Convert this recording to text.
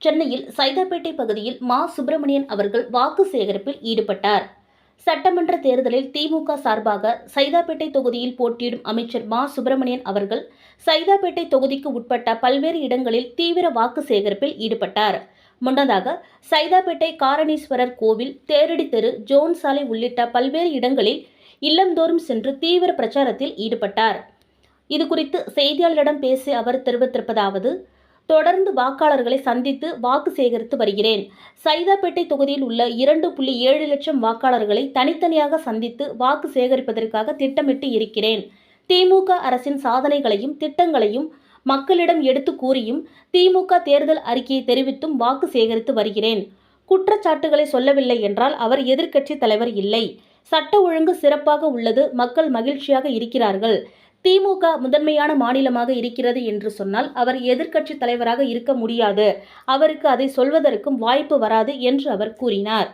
சென்னையில் சைதாப்பேட்டை பகுதியில் மா. சுப்பிரமணியன் அவர்கள் வாக்கு சேகரிப்பில் ஈடுபட்டார். சட்டமன்ற தேர்தலில் திமுக சார்பாக சைதாப்பேட்டை தொகுதியில் போட்டியிடும் அமைச்சர் மா. சுப்பிரமணியன் அவர்கள் சைதாப்பேட்டை தொகுதிக்கு உட்பட்ட பல்வேறு இடங்களில் தீவிர வாக்கு சேகரிப்பில் ஈடுபட்டார். முன்னதாக சைதாப்பேட்டை காரணீஸ்வரர் கோவில், தேரடி தெரு, ஜோன் சாலை உள்ளிட்ட பல்வேறு இடங்களில் இல்லந்தோறும் சென்று தீவிர பிரச்சாரத்தில் ஈடுபட்டார். இதுகுறித்து செய்தியாளர்களிடம் பேசிய அவர் தெரிவித்திருப்பதாவது: தொடர்ந்து வாக்காளர்களை சந்தித்து வாக்கு சேகரித்து வருகிறேன். சைதாப்பேட்டை தொகுதியில் உள்ள 2.7 லட்சம் வாக்காளர்களை தனித்தனியாக சந்தித்து வாக்கு சேகரிப்பதற்காக திட்டமிட்டு இருக்கிறேன். திமுக அரசின் சாதனைகளையும் திட்டங்களையும் மக்களிடம் எடுத்து கூறியும், திமுக தேர்தல் அறிக்கையை தெரிவித்தும் வாக்கு சேகரித்து வருகிறேன். குற்றச்சாட்டுகளை சொல்லவில்லை என்றால் அவர் எதிர்க்கட்சி தலைவர் இல்லை. சட்ட ஒழுங்கு சிறப்பாக உள்ளது. மக்கள் மகிழ்ச்சியாக இருக்கிறார்கள். திமுக முதன்மையான மாநிலமாக இருக்கிறது என்று சொன்னால் அவர் எதிர்க்கட்சி தலைவராக இருக்க முடியாது. அவருக்கு அதை சொல்வதற்கும் வாய்ப்பு வராது என்று அவர் கூறினார்.